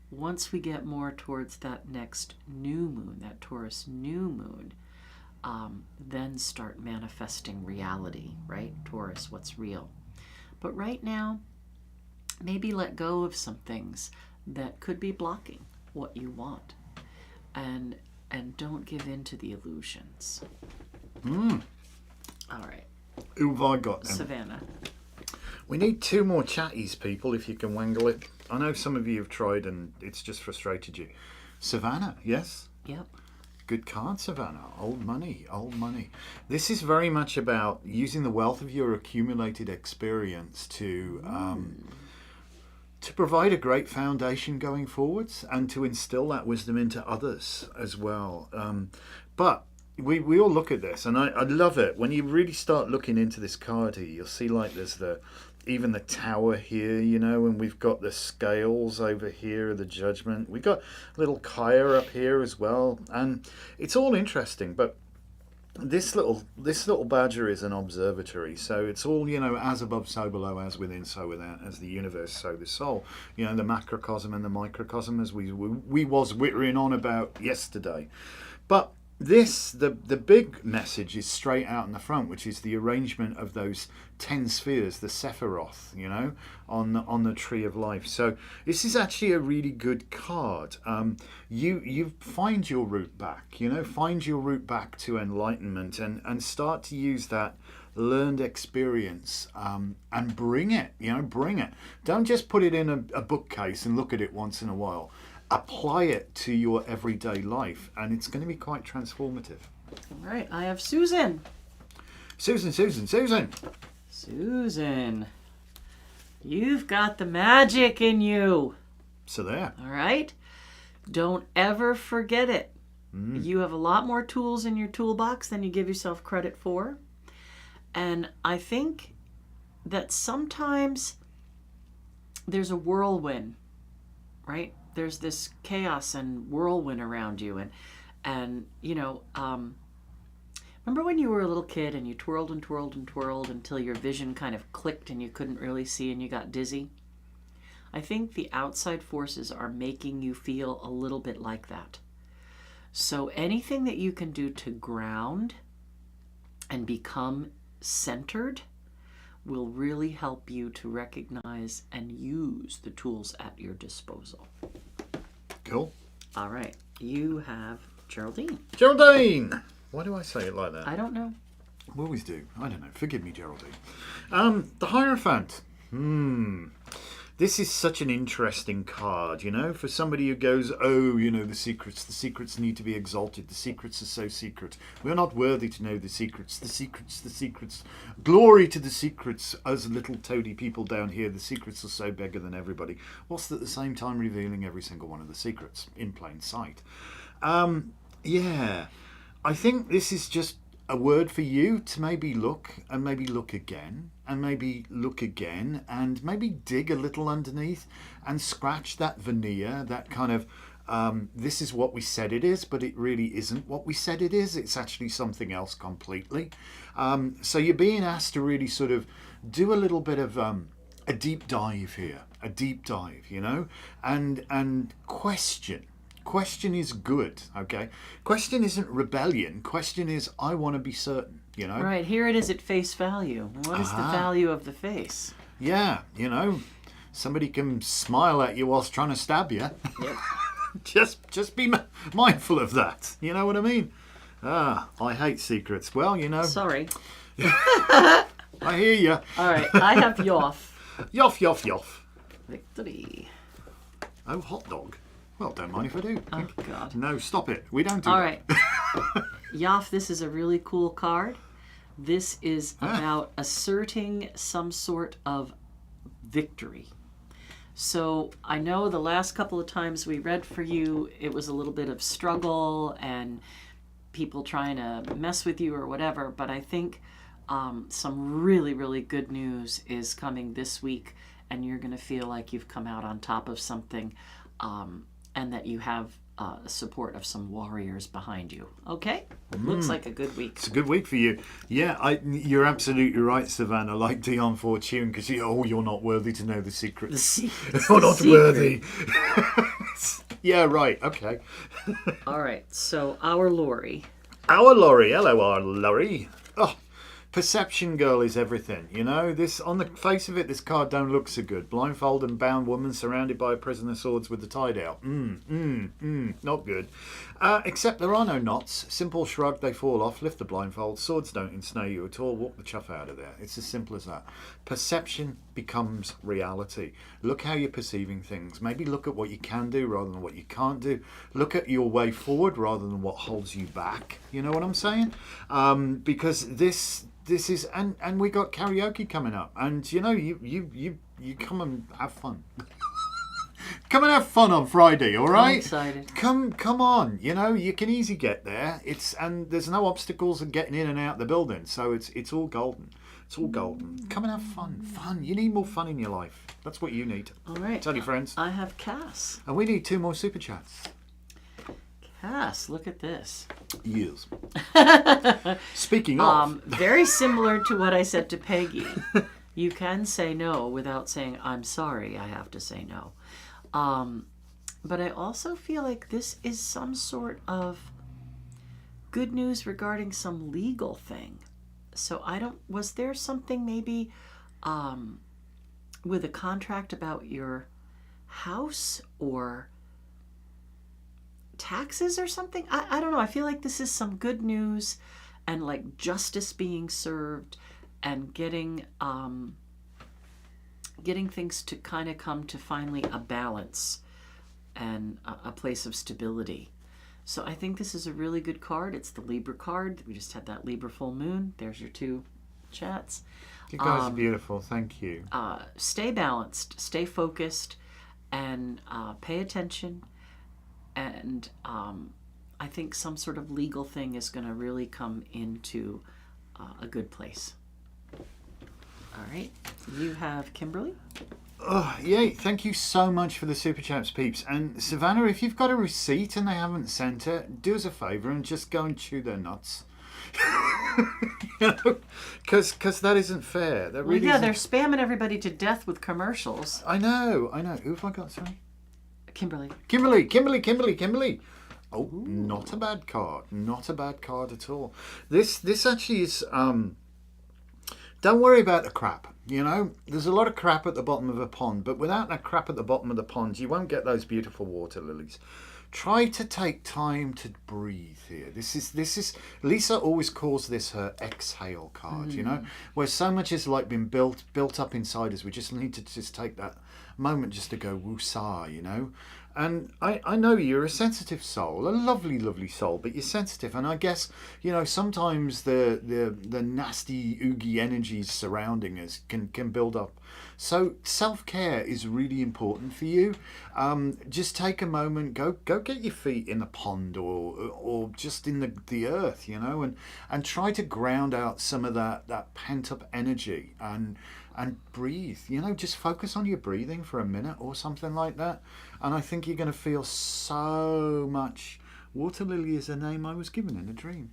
Once we get more towards that next new moon, that Taurus new moon, then start manifesting reality, right? Taurus, what's real? But right now, maybe let go of some things that could be blocking what you want, and don't give in to the illusions. All right. Who have I got then? Savannah. We need 2 more chatties, people, if you can wangle it. I know some of you have tried and it's just frustrated you. Savannah, yes? Yep. Good card, Savannah. Old money, old money. This is very much about using the wealth of your accumulated experience to provide a great foundation going forwards and to instill that wisdom into others as well. But we all look at this, and I love it. When you really start looking into this card here, you'll see like there's even the tower here, you know, and we've got the scales over here, the judgment. We've got a little Kaya up here as well, and it's all interesting. But this little badger is an observatory, so it's all, you know, as above, so below, as within, so without, as the universe, so the soul. You know, the macrocosm and the microcosm, as we was whittering on about yesterday. But the big message is straight out in the front, which is the arrangement of those 10 spheres, the Sephiroth, you know, on the tree of life. So this is actually a really good card. You find your route back, you know, find your route back to enlightenment and start to use that learned experience and bring it. Don't just put it in a bookcase and look at it once in a while. Apply it to your everyday life, and it's going to be quite transformative. All right, I have Susan. Susan. Susan, you've got the magic in you. So there. All right? Don't ever forget it. You have a lot more tools in your toolbox than you give yourself credit for. And I think that sometimes there's a whirlwind, right? There's this chaos and whirlwind around you. And you know, remember when you were a little kid and you twirled and twirled and twirled until your vision kind of clicked and you couldn't really see and you got dizzy? I think the outside forces are making you feel a little bit like that. So anything that you can do to ground and become centered will really help you to recognize and use the tools at your disposal. Cool. All right. You have Geraldine. Geraldine! Why do I say it like that? I don't know. I always do. I don't know. Forgive me, Geraldine. The Hierophant. This is such an interesting card, you know, for somebody who goes, oh, you know, the secrets need to be exalted. The secrets are so secret. We're not worthy to know the secrets. The secrets. Glory to the secrets. Us little toady people down here, the secrets are so bigger than everybody. Whilst at the same time revealing every single one of the secrets in plain sight. Yeah, I think this is just a word for you to maybe look and maybe look again and maybe look again and maybe dig a little underneath and scratch that veneer, that kind of this is what we said it is, but it really isn't what we said it is. It's actually something else completely. So you're being asked to really sort of do a little bit of a deep dive here, you know, and question Question is good, okay? Question isn't rebellion. Question is, I want to be certain, you know? Right, here it is at face value. What is the value of the face? Yeah, you know, somebody can smile at you whilst trying to stab you. Yep. Just be mindful of that. You know what I mean? I hate secrets. Well, you know. Sorry. I hear you. All right, I have Yoff. Yoff, yoff, yoff. Victory. Oh, hot dog. Well, don't mind if I do. Oh, God. No, stop it. We don't do All that. right. Yoff, this is a really cool card. This is about asserting some sort of victory. So I know the last couple of times we read for you, it was a little bit of struggle and people trying to mess with you or whatever, but I think some really, really good news is coming this week, and you're going to feel like you've come out on top of something, and that you have support of some warriors behind you. Okay? Looks like a good week. It's a good week for you. Yeah, you're absolutely right, Savannah. Like Dion Fortune, because you're not worthy to know the secrets. You're not worthy. Yeah, right. Okay. All right. So our Lori. Our Laurie. Hello, our Laurie. Oh, perception girl is everything. You know, this on the face of it, this card don't look so good. Blindfolded and bound woman surrounded by a prison of swords with the tide out. Not good. Except there are no knots. Simple shrug, they fall off. Lift the blindfold. Swords don't ensnare you at all. Walk the chuff out of there. It's as simple as that. Perception becomes reality. Look how you're perceiving things. Maybe look at what you can do rather than what you can't do. Look at your way forward rather than what holds you back. You know what I'm saying? Because this is and we got karaoke coming up, and you know you come and have fun. Come and have fun on Friday, all right? I'm excited. Come on, you know you can easily get there. And there's no obstacles in getting in and out the building, so it's all golden. It's all golden. Come and have fun. You need more fun in your life. That's what you need. All right. Tell your friends. I have Cass. And we need 2 more super chats. Cass, look at this. Yes. Speaking of, very similar to what I said to Peggy. You can say no without saying, I'm sorry, I have to say no. But I also feel like this is some sort of good news regarding some legal thing. So was there something maybe with a contract about your house or taxes or something? I don't know. I feel like this is some good news and like justice being served and getting things to kind of come to finally a balance and a place of stability. So I think this is a really good card. It's the Libra card. We just had that Libra full moon. There's your 2 chats. you guys are beautiful. Thank you. Stay balanced, stay focused, and pay attention. And I think some sort of legal thing is going to really come into a good place. All right. You have Kimberly. Oh, yay. Thank you so much for the Super Chaps, peeps. And Savannah, if you've got a receipt and they haven't sent it, do us a favour and just go and chew their nuts. You know, because that isn't fair. That really they're spamming everybody to death with commercials. I know. Who have I got, sorry? Kimberly. Oh, ooh. Not a bad card. Not a bad card at all. This actually is... Don't worry about the crap. You know, there's a lot of crap at the bottom of a pond, but without that crap at the bottom of the pond, you won't get those beautiful water lilies. Try to take time to breathe here. This is Lisa always calls this her exhale card, you know, where so much is like been built up inside us. We just need to just take that moment just to go woosah, you know. And I know you're a sensitive soul, a lovely, lovely soul, but you're sensitive. And I guess, you know, sometimes the nasty, oogie energies surrounding us can build up. So self-care is really important for you. Just take a moment, go get your feet in the pond or just in the earth, you know, and try to ground out some of that pent-up energy and breathe, you know, just focus on your breathing for a minute or something like that. And I think you're going to feel so much. Water lily is a name I was given in a dream.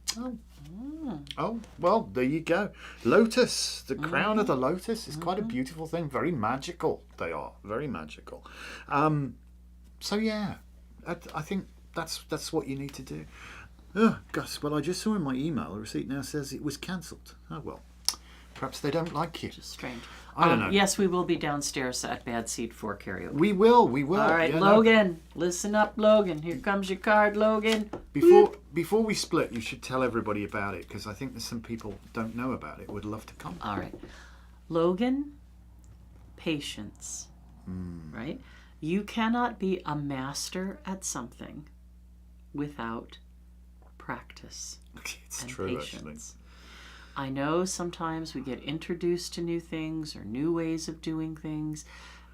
Oh, well, there you go. Lotus, the crown of the lotus is quite a beautiful thing. Very magical, they are. Very magical. So, yeah, I think That's what you need to do. Oh, gosh. Well, I just saw in my email a receipt now says it was cancelled. Oh, well. Perhaps they don't like you. Just strange. I don't know. Yes, we will be downstairs at Bad Seed for karaoke. We will. All right, Logan. Listen up, Logan. Here comes your card, Logan. Before we split, you should tell everybody about it, because I think there's some people don't know about it, would love to come. All right. Logan, patience. Right? You cannot be a master at something without practice. It's and true, patience. actually. I know sometimes we get introduced to new things or new ways of doing things,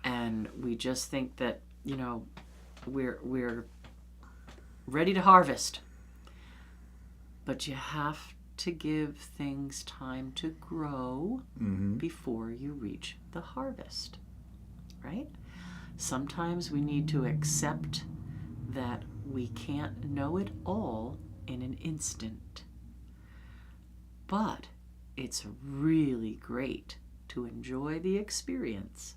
and we just think that, we're ready to harvest. But you have to give things time to grow before you reach the harvest, right? Sometimes we need to accept that we can't know it all in an instant. But it's really great to enjoy the experience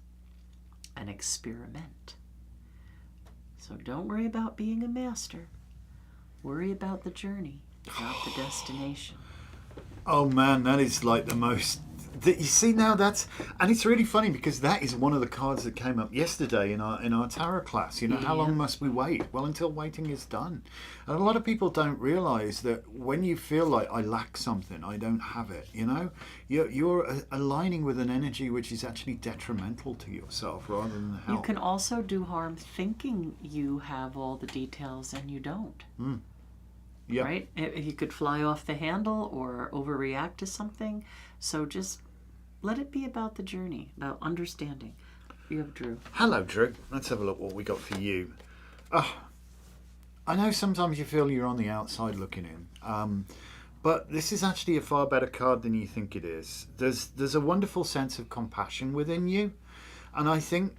and experiment. So don't worry about being a master. Worry about the journey, not the destination. Oh man, that is like the most... You see now, and it's really funny because that is one of the cards that came up yesterday in our tarot class. How long must we wait? Well, until waiting is done. And a lot of people don't realise that when you feel like I lack something, I don't have it. You're aligning with an energy which is actually detrimental to yourself rather than help. You can also do harm thinking you have all the details and you don't. Yep. Right? You could fly off the handle or overreact to something. So just let it be about the journey, about understanding. You have Drew. Hello, Drew. Let's have a look what we got for you. I know sometimes you feel you're on the outside looking in, but this is actually a far better card than you think it is. There's a wonderful sense of compassion within you, and I think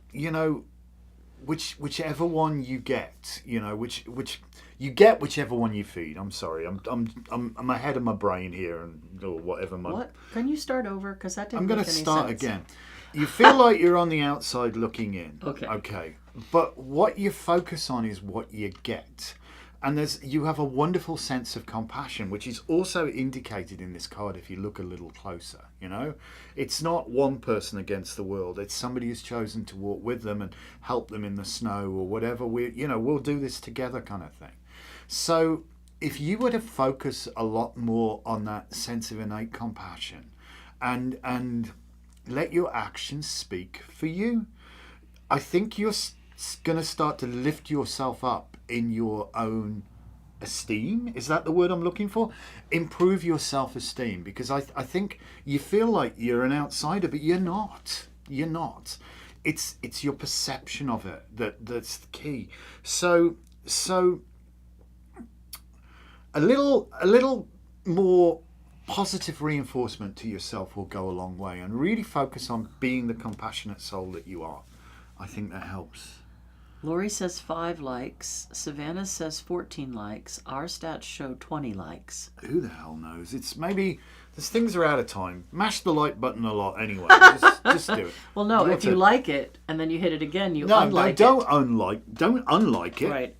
whichever one you get, you get whichever one you feed. I'm sorry, I'm ahead of my brain here, or whatever. What? Can you start over? Because that didn't. I'm going to start again. You feel like you're on the outside looking in. Okay. Okay. But what you focus on is what you get. And you have a wonderful sense of compassion, which is also indicated in this card if you look a little closer. It's not one person against the world. It's somebody who's chosen to walk with them and help them in the snow or whatever. We'll do this together kind of thing. So if you were to focus a lot more on that sense of innate compassion and let your actions speak for you, I think you're going to start to lift yourself up in your own esteem. Is that the word I'm looking for? Improve your self-esteem, because I think you feel like you're an outsider, but you're not. You're not. It's your perception of it that's the key. So a little more positive reinforcement to yourself will go a long way, and really focus on being the compassionate soul that you are. I think that helps. Lori says 5 likes. Savannah says 14 likes. Our stats show 20 likes. Who the hell knows? It's maybe these things are out of time. Mash the like button a lot anyway. Just do it. Well, no, if you like it and then you hit it again, you unlike don't it. Don't unlike it. Right.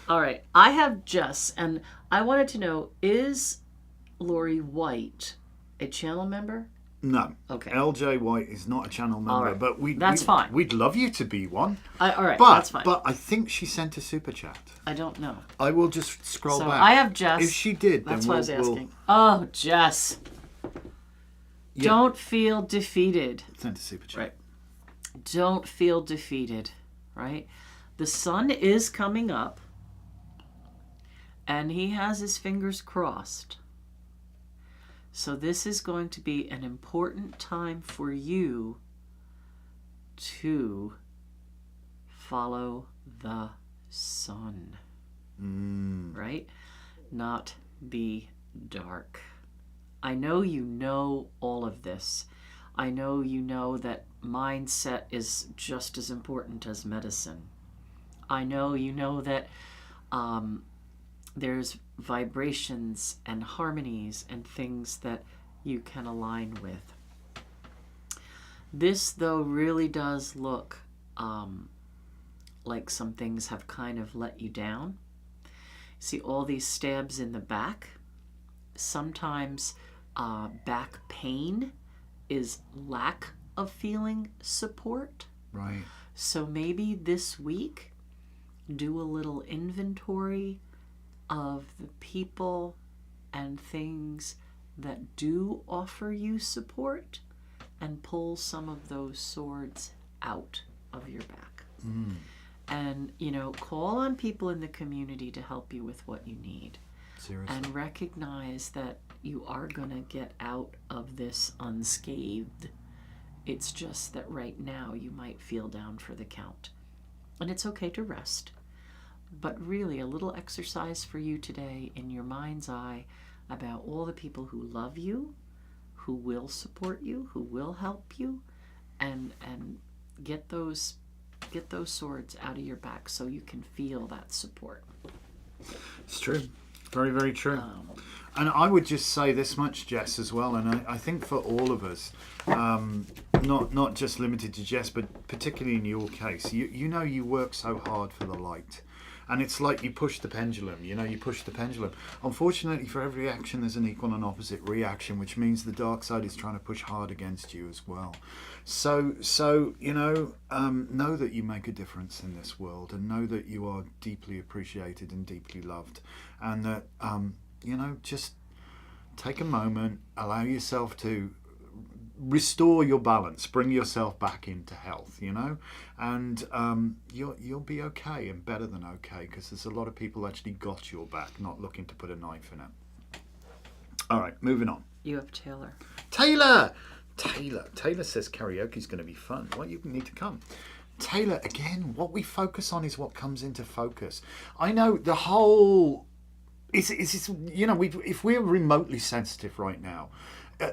All right. I have Jess, and I wanted to know, is Lori White a channel member? No. Okay. LJ White is not a channel member, right. but That's fine. We'd love you to be one. All right, but, that's fine. But I think she sent a super chat. I don't know. I will just scroll So back. I have Jess. If she did, That's then what I was asking. Oh, Jess. Yeah. Don't feel defeated. Sent a super chat. Right. Don't feel defeated, right? The sun is coming up, and he has his fingers crossed. So this is going to be an important time for you to follow the sun, right? Not be dark. I know you know all of this. I know you know that mindset is just as important as medicine. I know you know that there's vibrations and harmonies and things that you can align with. This, though, really does look like some things have kind of let you down. See all these stabs in the back? Sometimes back pain is lack of feeling support. Right. So maybe this week, do a little inventory of the people and things that do offer you support and pull some of those swords out of your back. And, call on people in the community to help you with what you need. Seriously. And recognize that you are going to get out of this unscathed. It's just that right now you might feel down for the count. And it's okay to rest. But really, a little exercise for you today in your mind's eye about all the people who love you, who will support you, who will help you, and get those swords out of your back so you can feel that support. It's true. Very, very true. And I would just say this much, Jess, as well, and I think for all of us, not just limited to Jess, but particularly in your case, you work so hard for the light. And it's like you push the pendulum, you push the pendulum. Unfortunately, for every action, there's an equal and opposite reaction, which means the dark side is trying to push hard against you as well. So know that you make a difference in this world, and know that you are deeply appreciated and deeply loved. And that, just take a moment, allow yourself to restore your balance, bring yourself back into health, and you'll be okay, and better than okay, because there's a lot of people actually got your back, not looking to put a knife in it. All right, moving on. You have Taylor. Taylor says karaoke's going to be fun. Well, you need to come. Taylor, again, what we focus on is what comes into focus. I know the whole... if we're remotely sensitive right now,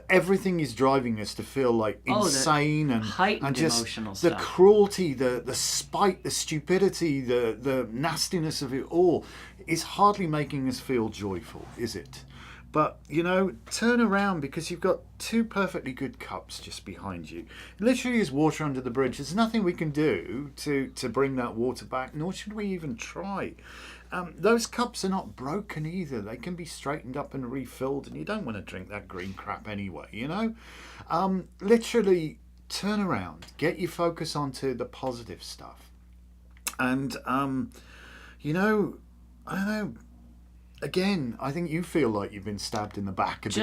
everything is driving us to feel like insane and just emotional the stuff. Cruelty, the spite, the stupidity, the nastiness of it all is hardly making us feel joyful, is it? But, turn around, because you've got two perfectly good cups just behind you. It literally is water under the bridge. There's nothing we can do to bring that water back, nor should we even try. Those cups are not broken either. They can be straightened up and refilled, and you don't want to drink that green crap anyway, Literally, turn around. Get your focus onto the positive stuff. And, I don't know... Again, I think you feel like you've been stabbed in the back a bit too.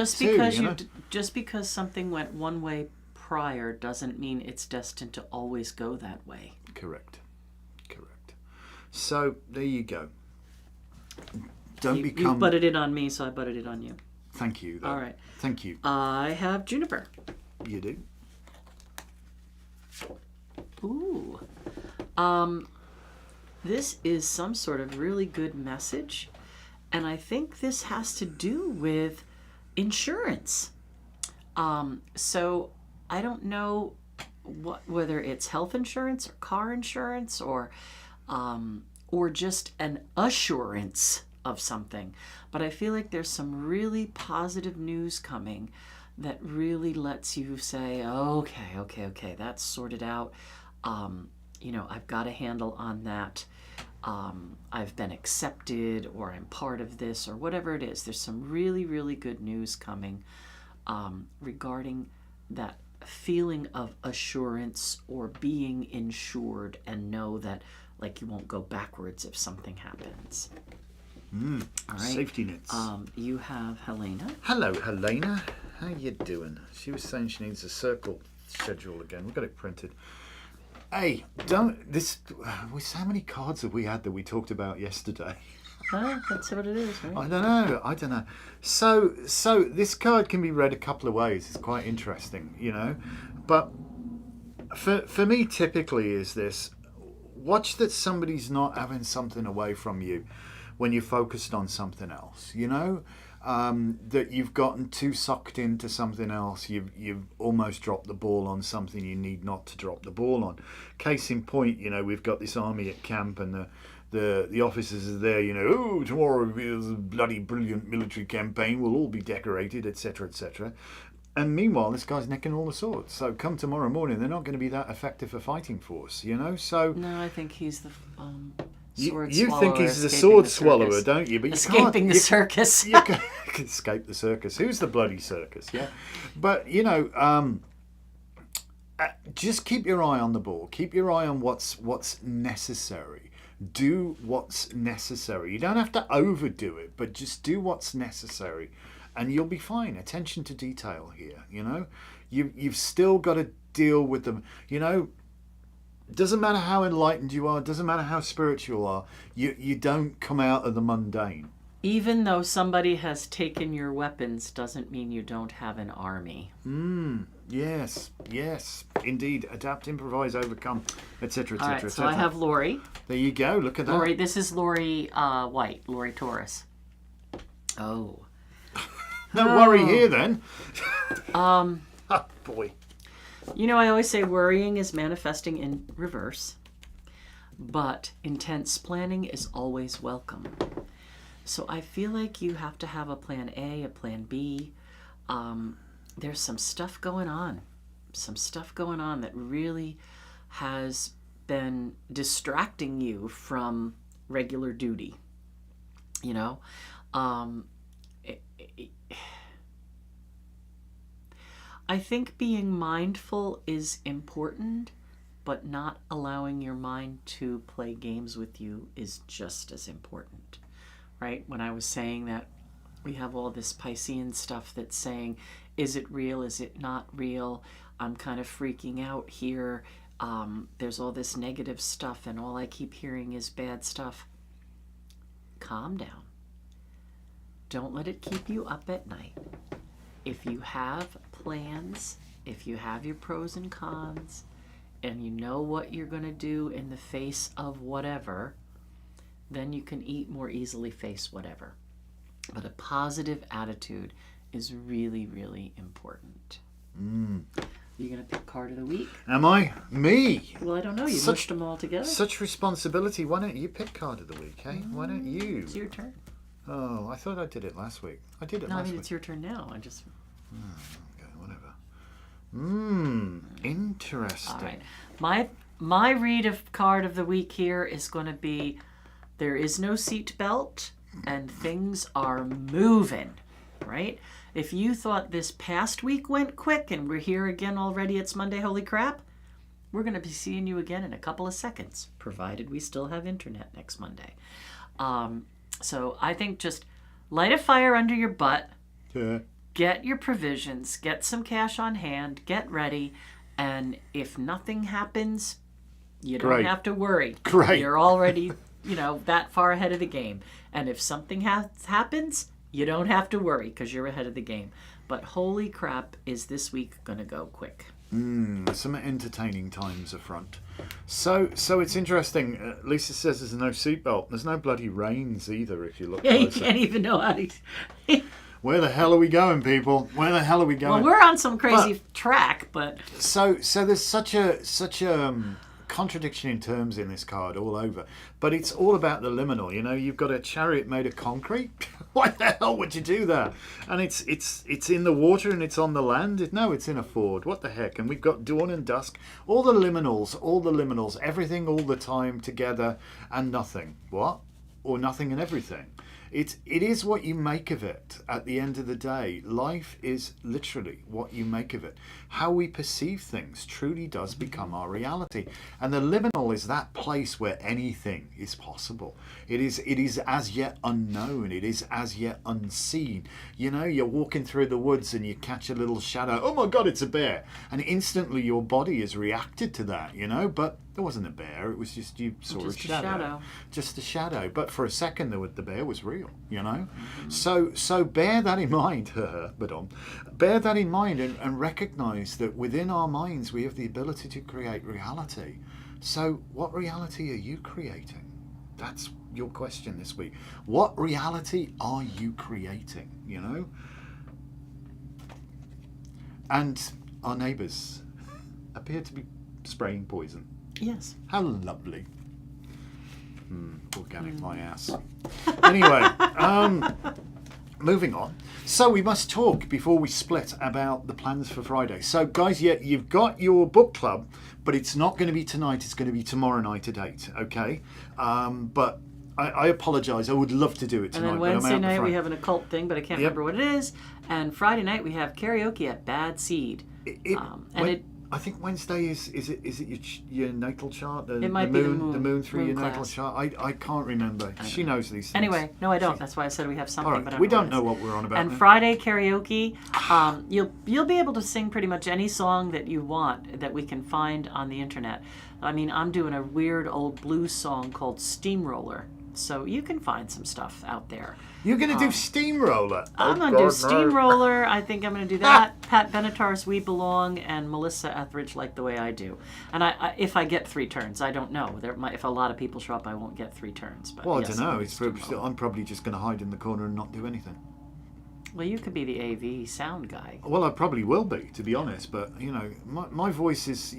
Just because something went one way prior doesn't mean it's destined to always go that way. Correct. So there you go. You butted it on me, so I butted it on you. Thank you. All right. Thank you. I have juniper. You do. Ooh. This is some sort of really good message. And I think this has to do with insurance. So I don't know whether it's health insurance or car insurance or just an assurance of something. But I feel like there's some really positive news coming that really lets you say, okay, that's sorted out. I've got a handle on that. I've been accepted, or I'm part of this, or whatever it is. There's some really, really good news coming regarding that feeling of assurance or being insured, and know that you won't go backwards if something happens. All right. Safety nets. You have Helena. Hello, Helena. How you doing? She was saying she needs a circle schedule again. We've got it printed. Hey, how many cards have we had that we talked about yesterday? That's what it is, right? I don't know. So this card can be read a couple of ways. It's quite interesting, But for me, typically, is this: watch that somebody's not having something away from you when you're focused on something else, that you've gotten too sucked into something else. You've almost dropped the ball on something you need not to drop the ball on. Case in point, we've got this army at camp, and the officers are there, tomorrow is a bloody brilliant military campaign, we'll all be decorated, etc., etc. And meanwhile, this guy's necking all the swords. So come tomorrow morning, they're not going to be that effective a fighting force, you know? So No, I think he's the you sword think swallower he's the escaping sword the swallower, circus. don't you? But you Escaping the circus. You can escape the circus. Who's the bloody circus? Yeah, but you know, just keep your eye on the ball. Keep your eye on what's necessary. Do what's necessary. You don't have to overdo it, but just do what's necessary, and you'll be fine. Attention to detail here. You know, you've still got to deal with them. You know. Doesn't matter how enlightened you are, doesn't matter how spiritual you are, you don't come out of the mundane. Even though somebody has taken your weapons doesn't mean you don't have an army. Yes, indeed. Adapt, improvise, overcome, etc., All etc., right, so etc. I have Lori. There you go, look at that. Lori, this is Lori White, Lori Taurus. Oh. No worry here then. Um, Oh, boy. You know, I always say worrying is manifesting in reverse, but intense planning is always welcome. So I feel like you have to have a plan A, a plan B. There's some stuff going on. That really has been distracting you from regular duty. You know? I think being mindful is important, but not allowing your mind to play games with you is just as important, right? When I was saying that we have all this Piscean stuff that's saying, is it real? Is it not real? I'm kind of freaking out here. There's all this negative stuff and all I keep hearing is bad stuff. Calm down. Don't let it keep you up at night. If you have plans, if you have your pros and cons, and you know what you're going to do in the face of whatever, then you can more easily face whatever. But a positive attitude is really, really important. You going to pick card of the week? Am I? Me? Well, I don't know. You mushed them all together. Such responsibility. Why don't you pick card of the week, eh? Why don't you? It's your turn. Oh, I thought I did it last week. I did it last week. It's your turn now. I just... Okay, whatever. Interesting. All right. My read of card of the week here is going to be there is no seat belt and things are moving, right? If you thought this past week went quick and we're here again already, it's Monday, holy crap, we're going to be seeing you again in a couple of seconds, provided we still have internet next Monday. So I think just light a fire under your butt, get your provisions, get some cash on hand, get ready, and if nothing happens, you don't have to worry. Great. You're already, that far ahead of the game. And if something happens, you don't have to worry because you're ahead of the game. But holy crap, is this week going to go quick. Some entertaining times are front. So it's interesting. Lisa says there's no seatbelt. There's no bloody reins either. If you look closer. You can't even know how to. Where the hell are we going, people? Where the hell are we going? Well, we're on some crazy track, but so there's such a contradiction in terms in this card all over. But it's all about the liminal. You've got a chariot made of concrete. Why the hell would you do that? And it's in the water and it's on the land. No, it's in a ford. What the heck? And we've got dawn and dusk. All the liminals, everything all the time together and nothing. What? Or nothing and everything. It is what you make of it at the end of the day. Life is literally what you make of it. How we perceive things truly does become our reality. And the liminal is that place where anything is possible. It is as yet unknown. It is as yet unseen. You're walking through the woods and you catch a little shadow. Oh my God, it's a bear. And instantly your body has reacted to that, but there wasn't a bear. It was just you saw a shadow. Just a shadow. But for a second the bear was real, So bear that in mind, bear that in mind and recognize that within our minds we have the ability to create reality. So what reality are you creating? That's your question this week. What reality are you creating, And our neighbours appear to be spraying poison. Yes. How lovely. Organic my ass. Anyway, moving on. So we must talk before we split about the plans for Friday. So guys, yeah, you've got your book club, but it's not going to be tonight. It's going to be tomorrow night at 8. Okay, but I apologise. I would love to do it tonight. And then Wednesday night we have an occult thing, but I can't remember what it is. And Friday night we have karaoke at Bad Seed. I think Wednesday is it your natal chart? It might be the moon through your class. natal chart. I can't remember. She knows these things. Anyway, no, I don't. That's why I said we have something. All right, but I we don't don't know what we're on about. And now. Friday karaoke, you'll be able to sing pretty much any song that you want that we can find on the internet. I mean, I'm doing a weird old blues song called Steamroller, so you can find some stuff out there. You're going to do Steamroller. I'm going to do Steamroller. I think I'm going to do that. Pat Benatar's We Belong, and Melissa Etheridge Like the Way I Do. And if I get 3 turns, I don't know. If a lot of people show up, I won't get 3 turns. But Well, yes, I don't know. I'm probably just going to hide in the corner and not do anything. Well, you could be the AV sound guy. Well, I probably will be, to be honest. But, my voice is,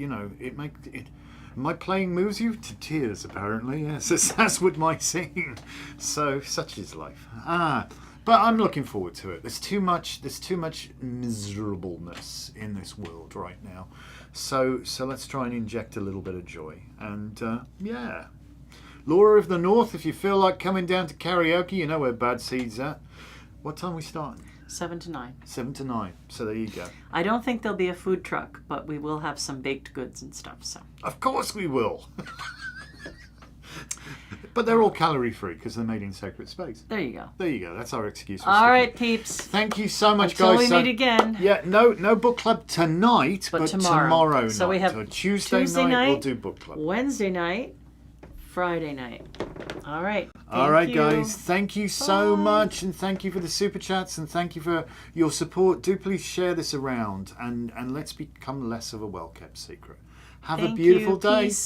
my playing moves you to tears, apparently. Yes, that's with my singing. So, such is life. But I'm looking forward to it. There's too much miserableness in this world right now. So let's try and inject a little bit of joy. And, Laura of the North, if you feel like coming down to karaoke, you know where Bad Seed's at. What time are we starting? 7 to 9. 7 to 9. So there you go. I don't think there'll be a food truck, but we will have some baked goods and stuff. So. Of course we will. But they're all calorie free because they're made in sacred space. There you go. There you go. That's our excuse. For all right, peeps. Thank you so much, Until guys. we meet again. Yeah, no book club tonight, but tomorrow night. So we have Tuesday night, we'll do book club. Wednesday night, Friday night. All right. All right, guys. Thank you so much, and thank you for the super chats, and thank you for your support. Do please share this around, and let's become less of a well-kept secret. Have a beautiful day. Peace.